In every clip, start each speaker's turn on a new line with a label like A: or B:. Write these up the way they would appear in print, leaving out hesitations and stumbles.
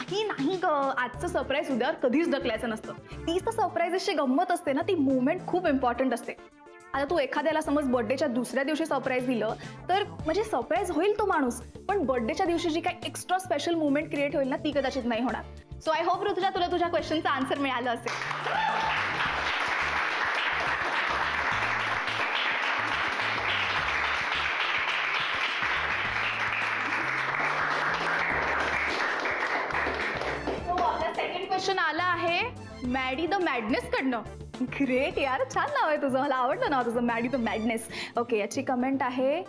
A: नाही नाही ग, आजचं सरप्राईज उद्यावर कधीच ढकलायचं नसतं. तीच तर सरप्राईजेसची गंमत असते ना, ती मुवमेंट खूप इम्पॉर्टंट असते. आता तू एखाद्याला समज बर्थडेच्या दुसऱ्या दिवशी सरप्राईज दिलं तर म्हणजे सरप्राईज होईल तो माणूस, पण बर्थडेच्या दिवशी जी काही एक्स्ट्रा स्पेशल मुवमेंट क्रिएट होईल ना ती कदाचित नाही होणार. सो आय होप ऋतुजा तुला तुझ्या क्वेश्चनचं आन्सर मिळालं असेल. सेकंड क्वेश्चन आला आहे मॅडी द मॅडनेस कडनं. ग्रेट यार, छान नाव आहे तुझं, मला आवडलं नाव तुझं, मॅडी द मॅडनेस. ओके, याची कमेंट आहे,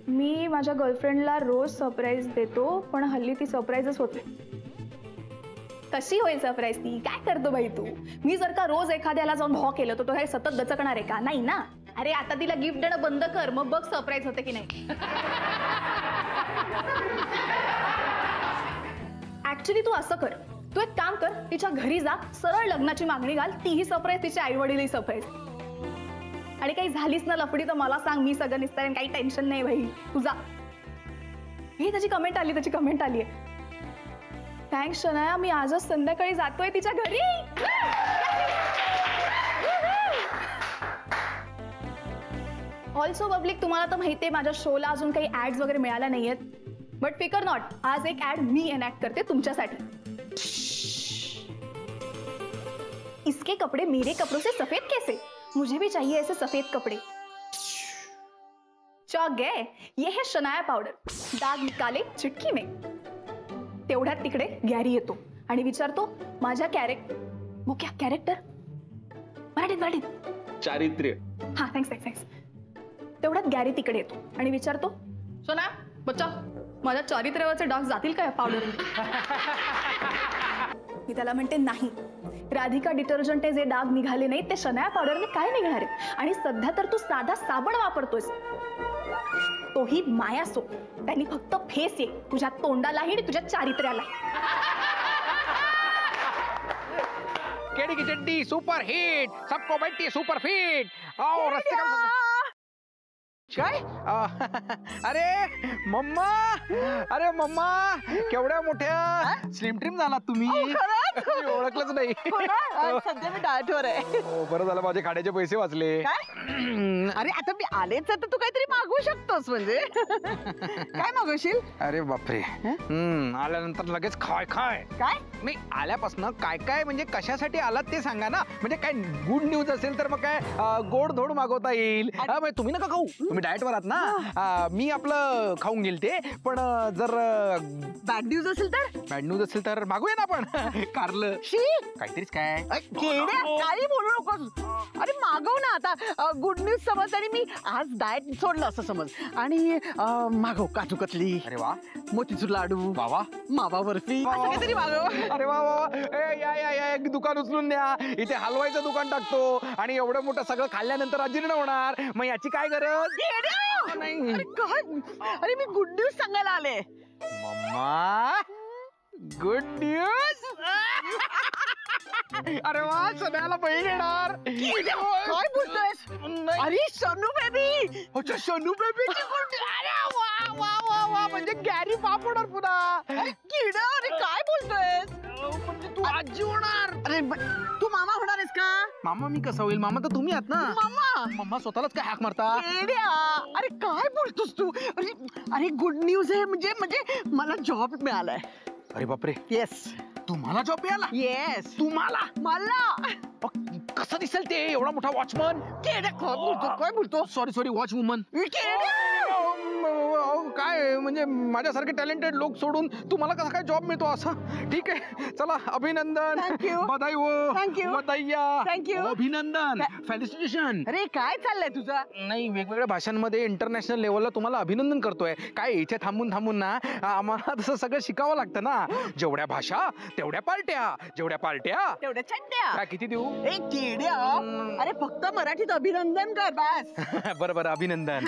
A: मी माझ्या गर्लफ्रेंडला रोज सरप्राईज देतो पण हल्ली ती सरप्राईजच होते. कशी होईल सरप्राईज ती? काय करतो बाई तू? मी जर का रोज एखाद्याला जाऊन भॉ केलं तर तो हे सतत दचकणार आहे का? नाही ना. अरे आता तिला गिफ्ट देणं बंद कर, मग बघ सरप्राईज होते की नाही. ऍक्च्युली तू असं कर, तू एक काम कर, तिच्या घरी जा, सरळ लग्नाची मागणी घाल, तीही सरप्राईज, तिचे आई वडीलही सरप्राईज. आणि काही झालीच ना लफडी तर मला सांग, मी सगळं निसताय, काही टेन्शन नाही भाई, तू जा. हे त्याची कमेंट आली आहे. थँक्स शनाया, मी आजच संध्याकाळी जातोय तिच्या घरी. ऑल्सो पब्लिक, तुम्हाला तर माहितीये माझ्या शोला अजून काही ऍड्स वगैरे मिळाल्या नाहीयेत, बट फिकर नॉट, आज एक ऍड मी एनॅक्ट करते तुमच्यासाठी. इसके कपड़े मेरे कपड़ों से सफेद कैसे? मुझे भी चाहिए ऐसे सफेद कपड़े. चौक गए, ये है शनाया पाउडर, दाग निकाले चुटकी में. तेवढ्यात तिकडे गॅरी येतो आणि विचारतो माझ्या कॅरेक्टर मराठीत चारित्र्य. हा, थँक्स. तेवढ्यात गॅरी तिकडे येतो आणि विचारतो, सोना बच्चा, माझ्या चारित्र्यावरचे डाग जातील का या पावडर? मी त्याला म्हणते, नाही, राधिका डिटर्जंटने जे डाग निघाले नाही ते शनाया पावडरने काय निघणार आहेत? आणि सध्या तर तू साधा साबण वापरतोयस, तोही माया सो. त्यांनी फक्त फेस ये तुझ्या तोंडालाही आणि तुझ्या चारित्र्यालाही.
B: केडी की चड्डी सुपर हिट, सबको बैठी सुपर फिट. रस्ते काय? अरे मम्मा, केवढ्या मोठ्या स्लिम ट्रिम झालात तुम्ही. ओळखलंच नाही.
C: सध्या मी डाएटवर आहे.
B: बरं झालं, माझे खाण्याचे पैसे वाचले.
C: अरे आता मी आलेच तर तू काहीतरी मागवू शकतोस. म्हणजे काय मागवशील?
B: अरे बापरे, आल्यानंतर लगेच खाय काय नाही. आल्यापासून काय म्हणजे कशासाठी आलात ते सांगा ना. म्हणजे काय गुड न्यूज असेल तर मग काय गोड धोड मागवता येईल. तुम्ही नका खाऊ, तुम्ही डाएटवर आहात ना. मी आपलं खाऊन गेल ते. पण जर
C: बॅड न्यूज असेल तर
B: मागूया ना आपण. कारलं काहीतरीच काय.
C: काही बोलू नकोस. अरे मागव ना आता. गुड न्यूज समज आणि मी आज डाएट सोडलं असं समज. आणि मागव काजू कतली.
B: अरे वा.
C: मोतीचूर लाडू.
B: वा.
C: मावा बर्फी. काहीतरी मागव.
B: अरे वा. या दुकान उचलून द्या. इथे हलवायचं दुकान टाकतो. आणि एवढं मोठं सगळं खाल्ल्यानंतर अजीर्ण होणार, मग याची काय गरज नाही.
C: अरे मी गुड न्यूज सांगायला आले.
B: मम्मा, गुड न्यूज. अरे वा, सगळ्याला बहीण येणार.
C: काय बोलतोयस? अरे शनू बेबी.
B: शनू बेबीची गुड. अरे वा, म्हणजे गॅरी पापडर पुन्हा.
C: किड, अरे काय बोलतोयस?
B: म्हणजे तू आजी होणार.
C: अरे तू मामा होणार आहेस का?
B: मामा मी कसा होईल? मामा तर तुम्ही आहात ना. मम्मा स्वतःलाच काय हाक मारता?
C: अरे काय बोलतोस तू? अरे गुड न्यूज आहे. म्हणजे मला जॉब मिळालाय.
B: अरे बापरे.
C: येस.
B: तुम्हाला जॉब मिळाला?
C: येस.
B: तुम्हाला?
C: मला.
B: कसं दिसेल ते एवढा मोठा वॉचमन?
C: काय बोलतो?
B: सॉरी वॉचवुमन. काय म्हणजे माझ्यासारखे टॅलेंटेड लोक सोडून तुम्हाला कसा काय जॉब मिळतो असं? ठीक आहे, चला अभिनंदन. बधाई हो.
C: थँक्यू.
B: बधाईया. अभिनंदन. फेलिसिटेशन.
C: अरे काय चाललंय तुझं?
B: नाही, वेगवेगळ्या भाषांमध्ये इंटरनॅशनल लेवलला तुम्हाला अभिनंदन करतोय. काय इथे थांबून ना आम्हाला तसं सगळं शिकावं लागतं ना. जेवढ्या भाषा तेवढ्या पार्ट्या, जेवढ्या पार्ट्या
C: तेवढ्या चड्ड्या.
B: काय किती देऊ?
C: एक किड्या. अरे फक्त मराठीत अभिनंदन कर बस.
B: बरं अभिनंदन.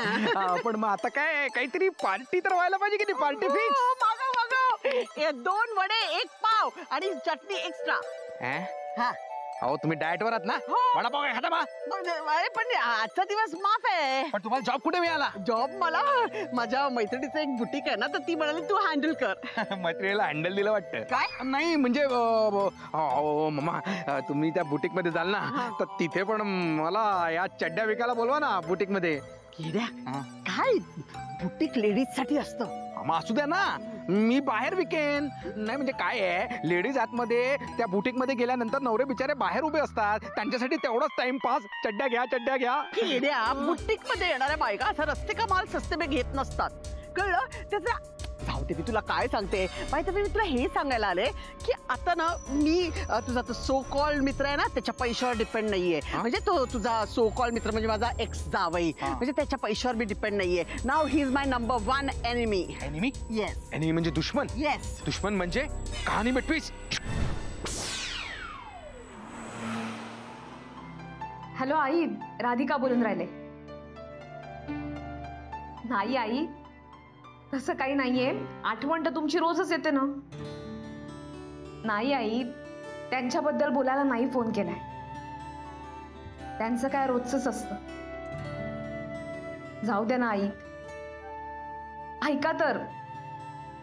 B: पण मग आता काय, काहीतरी पार्टी तर व्हायला पाहिजे की नाही? Party fix.
C: मागव. 2 वडे 1 पाव आणि चटणी एक्स्ट्रा.
B: हा, अहो तुम्ही डाएटवर आहात ना?
C: हो.
B: वडापाव काय खाता बा?
C: अरे पण आजचा दिवस माफ आहे.
B: पण तुम्हाला जॉब कुठे मिळाला?
C: जॉब मला माझ्या मैत्रिणीचं एक बुटीक आहे ना, तर ती म्हणाली तू हँडल कर.
B: मैत्रिणीला हँडल दिलं वाटतं.
C: काय?
B: नाही म्हणजे मम्मा तुम्ही त्या बुटीक मध्ये जाल ना, तर तिथे पण मला या चड्ड्या विकायला बोलवा ना बुटीक मध्ये.
C: किड्या काय बुटीक लेडीज साठी असतं.
B: मग असू द्या ना, मी बाहेर विकेन. नाही म्हणजे काय आहे, लेडीज आतमध्ये त्या बुटीक मध्ये गेल्यानंतर नवरे बिचारे बाहेर उभे असतात, त्यांच्यासाठी तेवढाच टाइमपास. चड्ड्या घ्या चड्ड्या घ्या.
C: किड्या बुटीक मध्ये येणाऱ्या बायका असं रस्ते का माल सस्ते में घेत नसतात, कळलं? त्याचा जाऊ दे, मी तुला काय सांगते माहिती, मी तुला हे सांगायला आले की आता ना मी तुझा तो सो कॉल्ड मित्र आहे ना, त्याच्या पैशावर डिपेंड नाहीये. म्हणजे तो तुझा सो कॉल्ड मित्र म्हणजे माझा एक्स जावई, म्हणजे त्याच्या पैशावर मी डिपेंड नाहीये. Now he is my number 1 enemy.
B: Enemy?
C: Yes.
B: Enemy म्हणजे दुश्मन?
C: येस.
B: दुश्मन म्हणजे कहाणी में ट्विस्ट.
A: हॅलो आई, राधिका बोलून राहिले. नाही आई, तसं काही नाहीये. आठवण तर तुमची रोजच येते ना. नाही आई, त्यांच्याबद्दल बोलायला नाही फोन केलाय. त्यांचं काय रोजच असतं. जाऊ दे ना आई. ऐका तर,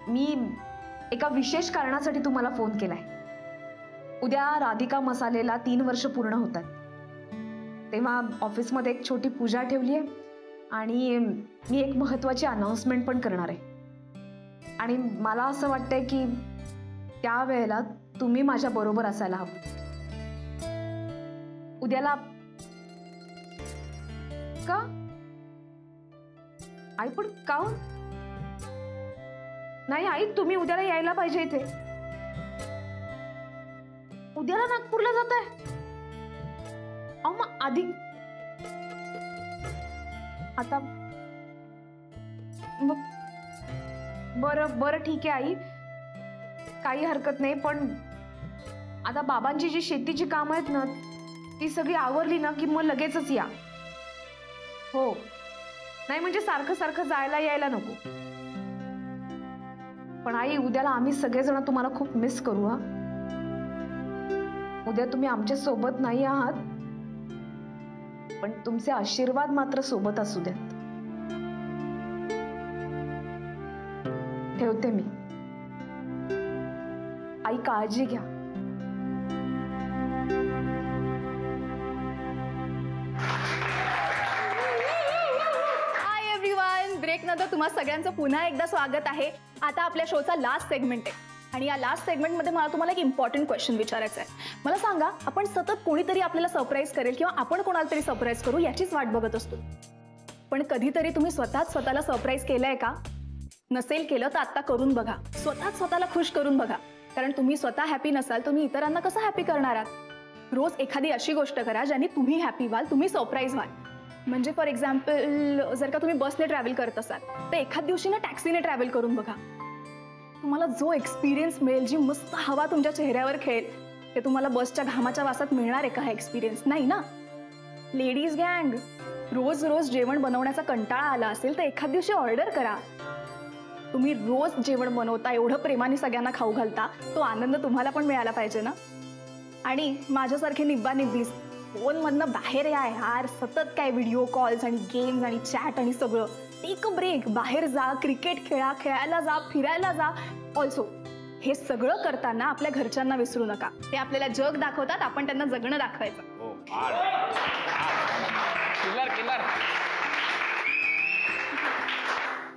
A: मी एका विशेष कारणासाठी तुम्हाला फोन केलाय. उद्या राधिका मसालेला 3 वर्ष पूर्ण होतात. तेव्हा ऑफिसमध्ये एक छोटी पूजा ठेवली आहे आणि मी एक महत्त्वाची अनाउन्समेंट पण करणार आहे. आणि मला असं वाटतंय की त्यावेळेला तुम्ही माझ्या बरोबर असायला हवं. उद्याला का आई, पण का? नाही आई, तुम्ही उद्याला यायला पाहिजे इथे. उद्याला नागपूरला जाताय? अहो मग आधी आता बरं बरं ठीक आहे आई, काही हरकत नाही. पण आता बाबांची जी शेतीची कामं आहेत ना, ती सगळी आवरली ना की मग लगेचच या. हो, नाही म्हणजे सारखं सारखं जायला यायला नको. पण आई, उद्याला आम्ही सगळेजण तुम्हाला खूप मिस करू. हा, उद्या तुम्ही आमच्या सोबत नाही आहात, पण तुमचे आशीर्वाद मात्र सोबत असू द्यात. ठेवते मी. आई, काळजी घ्या. हाय एव्हरीवन, ब्रेक नंतर तुम्हा सगळ्यांचं पुन्हा एकदा स्वागत आहे. आता आपल्या शोचा लास्ट सेगमेंट आहे आणि या लास्ट सेगमेंटमध्ये मला तुम्हाला एक इम्पॉर्टंट क्वेश्चन विचारायचा आहे. मला सांगा, आपण सतत कोणीतरी आपल्याला सरप्राईज करेल किंवा आपण कोणाला तरी सरप्राईज करू याचीच वाट बघत असतो. पण कधीतरी तुम्ही स्वतःला सरप्राईज केलंय का? नसेल केलं तर आता करून बघा. स्वतःला खुश करून बघा. कारण तुम्ही स्वतः हॅपी नसाल, तुम्ही इतरांना कसं हॅपी करणार आहात? रोज एखादी अशी गोष्ट करा ज्याने तुम्ही हॅपी व्हाल, तुम्ही सरप्राईज व्हाल. म्हणजे फॉर एक्झाम्पल, जर का तुम्ही बसने ट्रॅव्हल करत असाल तर एखाद दिवशी ना टॅक्सीने ट्रॅव्हल करून बघा. तुम्हाला जो एक्सपिरियन्स मिळेल, जी मस्त हवा तुमच्या चेहऱ्यावर खेळेल, ते तुम्हाला बसच्या घामाच्या वासात मिळणार आहे का? हा एक्सपिरियन्स नाही ना. लेडीज गँग, रोज रोज जेवण बनवण्याचा कंटाळा आला असेल तर एखाद दिवशी ऑर्डर करा. तुम्ही रोज जेवण बनवता, एवढं प्रेमाने सगळ्यांना खाऊ घालता, तो आनंद तुम्हाला पण मिळाला पाहिजे ना. आणि माझ्यासारखे निब्बा निब्बीज फोनमधनं बाहेर या यार. सतत काय व्हिडिओ कॉल्स आणि गेम्स आणि चॅट आणि सगळं. टेक अ ब्रेक, बाहेर जा, क्रिकेट खेळा, खेळायला जा, फिरायला जा. ऑल्सो हे सगळं करताना आपल्या घरच्यांना विसरू नका. ते आपल्याला जग दाखवतात, आपण त्यांना जगणं दाखवायचं.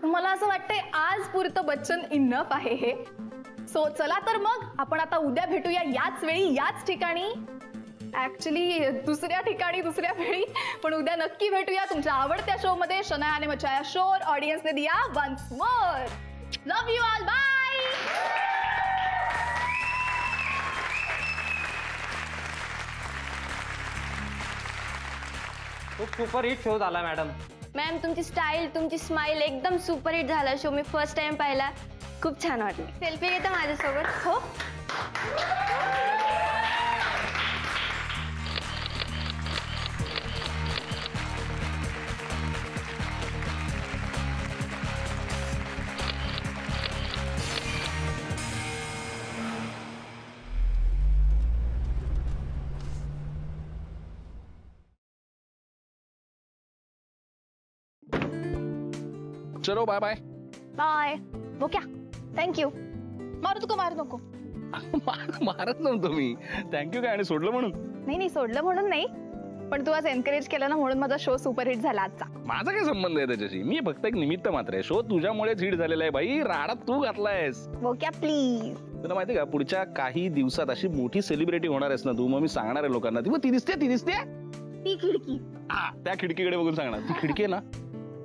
A: मला असं वाटतंय आज पुरतं बच्चन इनफ आहे हे. सो चला तर मग आपण आता उद्या भेटूया याच वेळी, याच ठिकाणी. ऍक्च्युली दुसऱ्या ठिकाणी, दुसऱ्या वेळी, पण उद्या नक्की भेटूया तुमच्या आवडत्या शो मध्ये, शनाया ने मचाया शोर. ऑडियन्सने दिया once more. Love you all, bye.
D: खूप सुपरहिट शो झाला मॅडम.
E: मॅम, तुमची स्टाईल, तुमची स्माइल एकदम सुपरहिट झाला शो. मी फर्स्ट टाइम पाहिला, खूप छान वाटलं. सेल्फी घेता माझ्यासोबत? हो.
F: चलो बाय बाय.
A: बाय. बोक्या थँक्यू. मारू नको.
F: मारत नव्हतो मी. थँक्यू काय आणि सोडलं म्हणून.
A: नाही सोडलं म्हणून नाही, पण तू आज एनकरेज केलं ना म्हणून माझा शो सुपरहिट झाला आजचा.
F: माझा काय संबंध आहे त्याच्याशी. मी फक्त एक निमित्त मात्र आहे. शो तुझ्यामुळेच हिट झालेला आहे बाई. राडात तू घातलायस.
A: बोक्या प्लीज.
F: तुला माहितीये का पुढच्या काही दिवसात अशी मोठी सेलिब्रिटी होणार आहेस ना तू. मग मी सांगणार आहे लोकांना ती दिसते
A: ती खिडकी.
F: हा त्या खिडकीकडे बघून सांगणार. ती खिडकी आहे ना,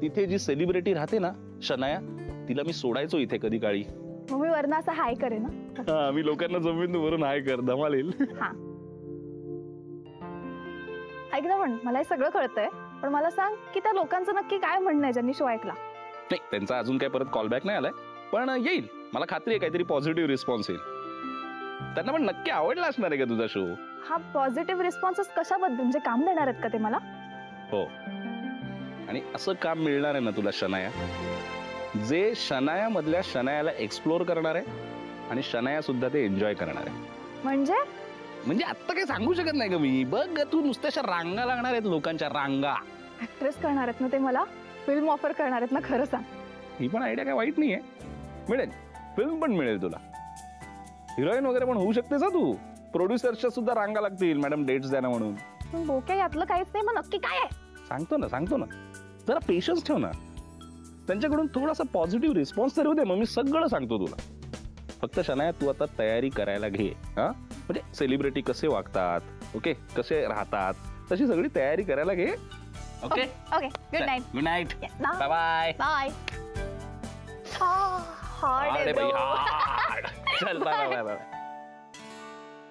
F: तिथे जी सेलिब्रिटी राहते ना शनाया, तिला मी सोडायचो इथे कधी काळी.
A: मग मी वरनं असं हाय करेन ना.
F: हा मी लोकांना जमीन वरून हाय कर धमाल येईल.
A: हा ऐक ना, पण मला हे सगळं कळतंय, पण मला सांग की त्या लोकांचं नक्की काय म्हणणं आहे ज्यांनी शो ऐकला.
F: नाही त्यांचा अजून काही परत कॉलबॅक नाही आलाय, पण येईल. मला खात्री आहे काहीतरी पॉझिटिव्ह रिस्पॉन्स येईल. त्यांना पण नक्की आवडला असणार आहे का तुझा शो.
A: हा पॉझिटिव्ह रिस्पॉन्सेस कशाबद्दल, म्हणजे काम देणार आहेत का ते मला.
F: हो, आणि असं काम मिळणार आहे ना तुला शनाया, जे शनाया मधल्या शनायाला एक्सप्लोर करणार आहे आणि शनाया सुद्धा ते एन्जॉय करणार आहे.
A: म्हणजे
F: आता काही सांगू शकत नाही का मी. बघ तू नुसत्याशा रांगा लागणार आहेत, लोकांच्या रांगा.
A: ऍक्ट्रेस करणार आहेत ना ते मला, फिल्म ऑफर करणार आहेत ना, खरं सांग.
F: ही पण आयडिया काय वाईट नाहीये. मिळेल, फिल्म पण मिळेल तुला. हिरोईन वगैरे पण होऊ शकतेस तू. प्रोड्युसरच्या सुद्धा रांगा लागतील, मॅडम डेट्स द्या ना म्हणून.
A: पण बोक्या यातलं काहीच नाही, मग नक्की काय आहे.
F: सांगतो ना जरा पेशन्स ठेव ना. त्यांच्याकडून थोडासा पॉझिटिव्ह रिस्पॉन्स तर होऊ दे, मग मी सगळं सांगतो तुला. फक्त शनाया तू आता तयारी करायला घे. हा म्हणजे सेलिब्रिटी कसे वागतात, ओके, कसे राहतात, तशी सगळी तयारी करायला घे. Okay
A: okay. Good night.
F: Good night. Bye bye.
A: Bye.
F: अरे बाई हार्ड. चल bye bye bye.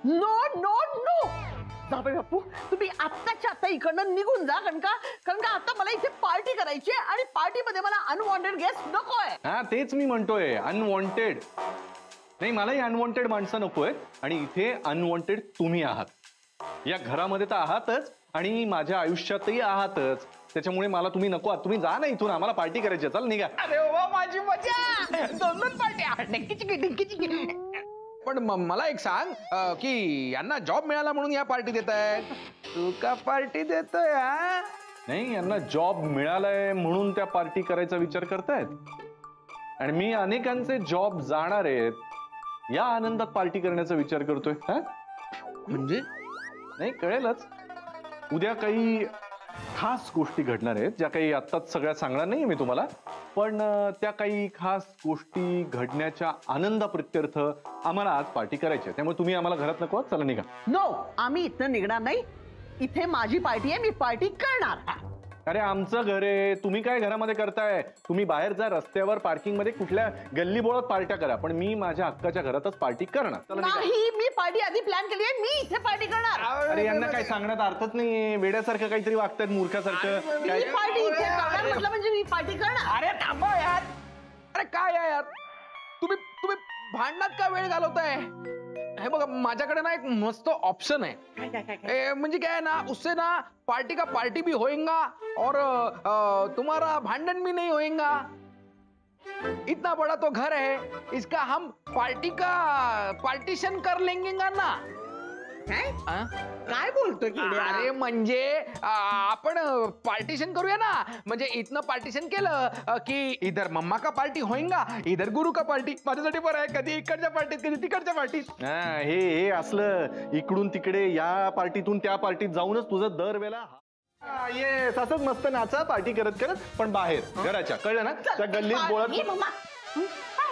C: No no no जावई बापू, तुम्ही आत्ताच्या आता इकडनं निघून जा. कारण का आता मला इथे पार्टी करायची आहे आणि पार्टीमध्ये मला अनवॉन्टेड गेस्ट नकोय.
B: हा तेच मी म्हणतोय, अनवॉन्टेड नाही. मलाही अनवॉन्टेड माणसं नकोय. आणि इथे अनवॉन्टेड तुम्ही आहात. या घरामध्ये तर आहातच आणि माझ्या आयुष्यातही आहातच. त्याच्यामुळे मला तुम्ही नको आहात. तुम्ही जा ना इथून, आम्हाला पार्टी करायची आहे. चल निघा. अरे वा माझी मजा. दोन पार्टी. पण मला एक सांग की यांना जॉब मिळाला म्हणून या पार्टी देत आहेत. तू का पार्टी देतोय. नाही, यांना जॉब मिळालाय म्हणून त्या पार्टी करायचा विचार करतायत. आणि मी अनेकांचे जॉब जाणार आहेत या आनंदात पार्टी करण्याचा विचार करतोय. म्हणजे नाही, कळेलच. उद्या काही खास गोष्टी घडणार आहेत, ज्या काही आत्ताच सगळ्या सांगणार नाही मी तुम्हाला. पण त्या काही खास गोष्टी घडण्याच्या आनंदाप्रित्यर्थ आम्हाला आज पार्टी करायची आहे. त्यामुळे तुम्ही आम्हाला घरात नको. चला निघा.
C: नो, आम्ही इथनं निघणार नाही. इथे माझी पार्टी आहे, मी पार्टी करणार.
B: अरे आमचं घर आहे, तुम्ही काय घरामध्ये करताय. तुम्ही बाहेर जा, रस्त्यावर पार्किंग मध्ये कुठल्या गल्ली बोळात पार्ट्या करा. पण मी माझ्या हक्काच्या घरातच पार्टी करणार. चला निघा.
C: नाही, मी पार्टी आधी प्लॅन केली आहे, मी इथे पार्टी करणार.
B: अरे यांना काय सांगण्यात अर्थच नाहीये. वेड्यासारखं काहीतरी वागतायत, मूर्खासारखं.
C: मी पार्टी इथे करणार म्हटलं म्हणजे मी पार्टी करणार.
B: अरे थांबा यार. अरे काय यार, तुम्ही भांडणात का वेळ घालवताय. हे बघा, माझ्याकडे ना एक मस्त ऑप्शन है. म्हणजे क्या है ना, उससे ना पार्टी का पार्टी भी होएगा और तुम्हारा भांडन भी नहीं होएगा. इतना बड़ा तो घर है, इसका हम पार्टी का पार्टीशन कर लेंगे ना.
C: काय बोलतोय.
B: अरे म्हणजे आपण पार्टीशन करूया ना. म्हणजे इथनं पार्टीशन केलं की इधर मम्मा का पार्टी होईंगा, इधर गुरु का पार्टी. माझ्यासाठी बरं आहे, कधी इकडच्या पार्टीत कधी तिकडच्या पार्टीत. हे असलं इकडून तिकडे या पार्टीतून त्या पार्टीत जाऊनच तुझं दरवेळेला ये असंच मस्त नाचा पार्टी करत करत. पण बाहेर घराच्या, कळलं ना, त्या गल्लीत बोळत.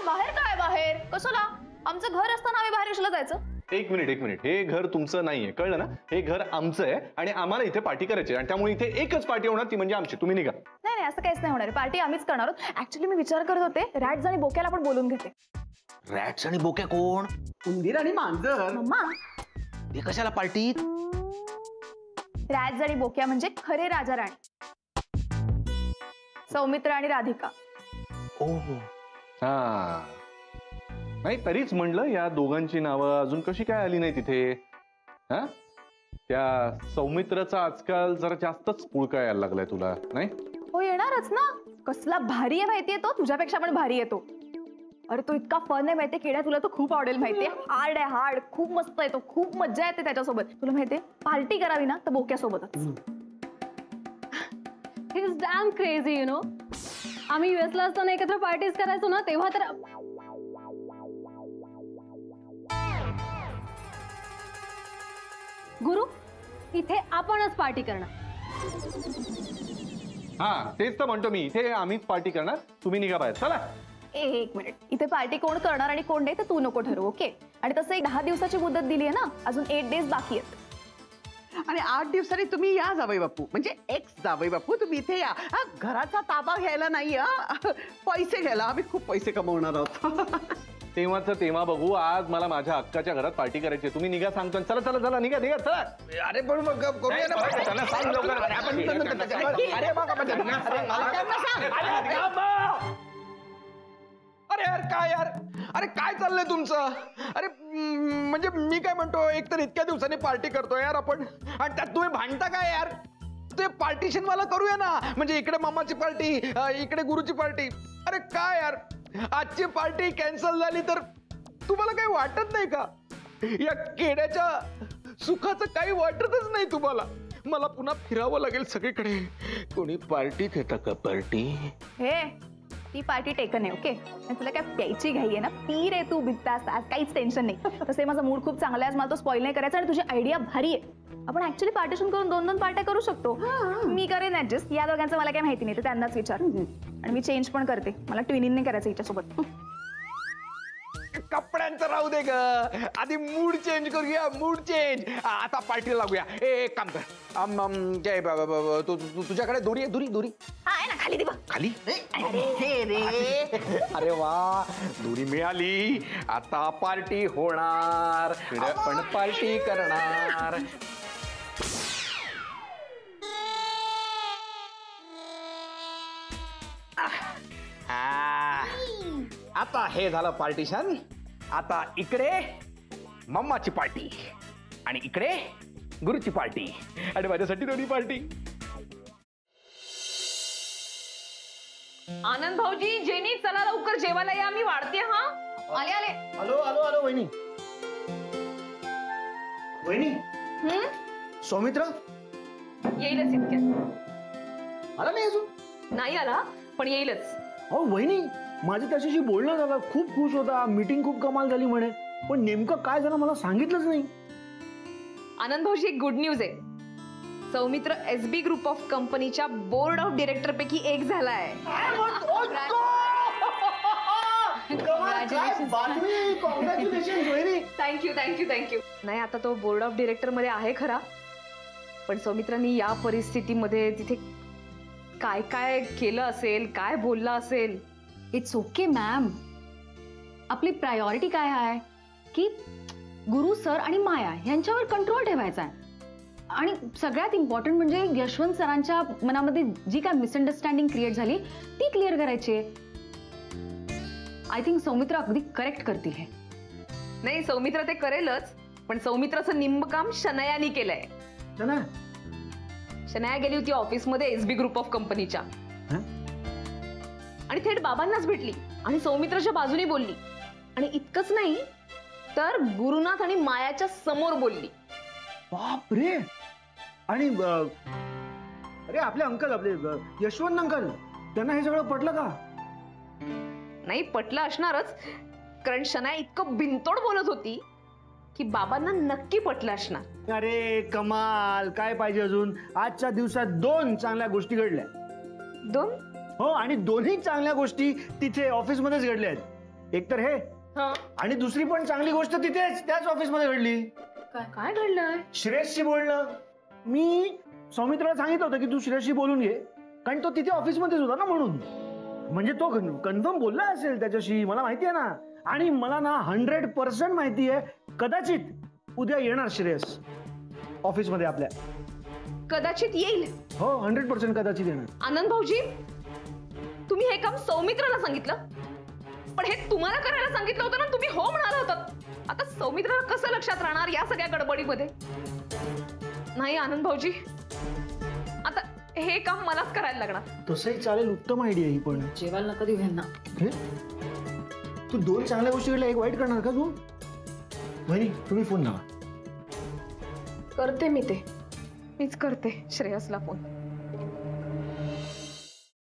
A: बाहेर काय बाहेर कशाला. आमचं घर असताना आम्ही बाहेर कशाला जायचं.
B: एक मिनिट. हे घर तुमचं नाहीये, कळलं ना. हे घर आमचं आहे आणि आम्हाला इथे पार्टी करायची आहे. आणि त्यामुळे इथे एकच पार्टी होणार, ती म्हणजे आमची. तुम्ही निघा.
A: नाही असं काहीच नाही होणार. पार्टी आम्हीच करणार आहोत. ऍक्च्युली मी विचार करत होते, रॅट्स आणि बोक्याला पण बोलून घेते.
B: रॅट्स आणि बोक्या कोण.
C: उंदीर आणि मांजर.
A: मम्मा,
B: ते कशाला पार्टीत.
A: रॅट्स आणि बोक्या म्हणजे खरे राजा राणी, सौमित्र आणि राधिका.
B: हा नाही, तरीच म्हणलं या दोघांची नावं अजून कशी काय आली नाही तिथे. हा त्या सौमित्राचा आजकाल जरा जास्तच पुळका यायला लागलाय तुला, नाही.
A: हो येणारच ना. कसला भारी आहे माहितीये तो, तुझ्यापेक्षा पण भारी आहे तो. अरे तो इतका फन आहे माहितीये किड्या, तुला तो खूप आवडेल माहितीये. हार्ड आहे, हार्ड खूप मस्त आहे तो, खूप मज्जा येते त्याच्यासोबत. तुला माहितीये पार्टी करावी ना तर बोक्यासोबतच.
E: He is damn crazy, you know.
G: आम्ही US ला असताना एकत्र पार्टीज करायचो ना, तेव्हा तर गुरु इथे आपणच पार्टी करणार.
H: हा तेच तर म्हणतो मी, इथे आम्हीच पार्टी करणार, तुम्ही निघा बाहेर चला.
A: एक मिनिट, इथे पार्टी कोण करणार आणि कोण नाही ते तू नको ठरवू, ओके? आणि तसं एक 10 दिवसाची मुदत दिली आहे ना, अजून 8 डेज बाकी आहेत.
C: आणि 8 दिवसांनी तुम्ही या जावई बापू, म्हणजे एक्स जावई बापू, तुम्ही इथे या. हा, घराचा ताबा घ्यायला नाही, पैसे घ्यायला. आम्ही खूप पैसे कमवणार आहोत.
H: तेव्हाच तेव्हा बघू. आज मला माझ्या अक्काच्या घरात पार्टी करायची. तुम्ही निघा सांगतो. चला चला चला निघा निघा चला.
B: अरे पण मग करूया ना. त्याला सांग लवकर. अरे यार काय यार, अरे काय चाललंय तुमचं? अरे म्हणजे मी काय म्हणतो, एक तर इतक्या दिवसांनी पार्टी करतोय यार आपण, आणि त्यात तुम्ही भांडता काय यार? ते पार्टिशन वाला करूया ना, म्हणजे इकडे मामाची पार्टी, इकडे गुरुची पार्टी. अरे काय यार, आजची पार्टी कॅन्सल झाली तर तुम्हाला काही वाटत नाही का? या केड्याच्या सुखाचं काही वाटतच नाही तुम्हाला? मला पुन्हा फिरावं लागेल सगळीकडे. कोणी पार्टीत येतं का पार्टी?
A: हे ती पार्टी टेकन आहे, ओके? तुला काय प्यायची घाई आहे ना, पी रे तू बिंदास, आज काहीच टेन्शन नाही. तसे माझा मूड खूप चांगला आहे, मला तो स्पॉइल नाही करायचा. आणि तुझी आयडिया भारी आहे. आपण ऍक्च्युली पार्टिशन करून 2-2 पार्ट्या करू शकतो. मी करेन ऍडजस्ट. या दोघांचं मला काही माहिती नाही, तर त्यांनाच विचार. आणि मी चेंज पण करते, मला ट्विनिंग नाही करायचं हिच्यासोबत.
B: कपड्यांचं राहू दे ग, आधी मूड चेंज करूया. Mood change. आता पार्टीला लागूया. एक काम कर, तुझ्याकडे दोरी आहे? दोरी
A: आहे ना, खाली दे बघ.
B: खाली.
C: रे
B: अरे वा, दोरी मिळाली. आता पार्टी होणार, पण पार्टी करणार. आता हे झालं पार्टिशन. आता इकडे मम्माची पार्टी आणि इकडे गुरुची पार्टी आणि माझ्यासाठी दोन्ही पार्टी.
I: आनंद भाऊजी, जेनी, चला लवकर जेवायला या, मी वाढते. हा आले आले.
J: हॅलो वहिनी. वहिनी, सौमित्र
I: येईलच इतक्यात.
J: आला नाही अजून?
I: नाही आला, पण येईलच.
J: हो वहिनी, माझं त्याच्याशी बोलणं झालं, खूप खुश होता, मीटिंग खूप कमाल झाली म्हणे. पण नेमकं काय झालं मला सांगितलंच नाही.
I: आनंद भाऊजी, एक गुड न्यूज आहे. सौमित्र SB ग्रुप ऑफ कंपनीच्या बोर्ड ऑफ डिरेक्टर पैकी एक झालाय. Thank you thank you thank you. नाही, आता तो बोर्ड ऑफ डिरेक्टर मध्ये आहे खरा, पण सौमित्रांनी या परिस्थितीमध्ये तिथे काय काय केलं असेल, काय बोलला असेल.
G: It's okay ma'am. आपली प्रायोरिटी काय आहे की गुरु सर आणि माया यांच्यावर कंट्रोल ठेवायचा आहे. आणि सगळ्यात इम्पॉर्टंट म्हणजे यशवंत सरांच्या मनामध्ये जी काय मिसअंडरस्टँडिंग क्रिएट झाली ती क्लिअर करायची आहे. आय थिंक सौमित्र अगदी करेक्ट करतील हे.
I: नाही, सौमित्र ते करेलच, पण सौमित्राचं निम्म काम शनयानी केलंय. शनया गेली होती ऑफिसमध्ये SB ग्रुप ऑफ कंपनीच्या, आणि थेट बाबांनाच भेटली आणि सौमित्राच्या बाजूने बोलली. आणि इतकंच नाही, तर गुरुनाथ आणि मायाच्या समोर बोलली.
J: बाप रे. आणि अरे आपले अंकल, आपले यशवंत अंकल, त्यांना हे सगळं पटलं का?
I: नाही, पटलं असणारच, कारण शनया इतकं बिनतोड बोलत होती की बाबांना नक्की पटलं असणार.
J: अरे कमाल, काय पाहिजे अजून? आजच्या दिवसात 2 चांगल्या गोष्टी घडल्या.
I: 2?
J: हो, आणि दोन्ही चांगल्या गोष्टी तिथे ऑफिसमध्येच घडल्या आहेत. एक तर हे, आणि दुसरी पण चांगली गोष्ट तिथेच त्याच ऑफिसमध्ये घडली.
I: काय घडलंय?
J: श्रेयसशी बोलणं. मी सौमित्राला सांगितलं होतं की तू श्रेयसशी बोलून घे, कारण तो तिथे ऑफिसमध्येच होता ना, म्हणून. म्हणजे तो कन्फर्म बोलला असेल त्याच्याशी, मला माहिती आहे ना. आणि मला ना 100% माहिती आहे, कदाचित उद्या येणार श्रेयस ऑफिसमध्ये आपल्या.
I: कदाचित येईल.
J: हो, 100% कदाचित येणार.
I: आनंद भाऊजी, तुम्ही हे काम सौमित्राला सांगितलं, पण हे तुम्हाला करायला सांगितलं होतं ना, तुम्ही हो म्हणाला होतात. आता सौमित्राला कसं लक्षात राहणार या सगळ्या गडबडीमध्ये? नाही आनंद भाऊजी, आता हे काम मलाच करायला लागणार.
J: तसंही चालेल, उत्तम आयडिया ही. पण
G: जेवायला कधी घेणार?
J: तू 2 चांगल्या गोष्टी घडल्या, एक वाईट करणार का तू? वहिनी, तुम्ही फोन लावा.
I: करते मी ते. मीच करते श्रेयसला फोन.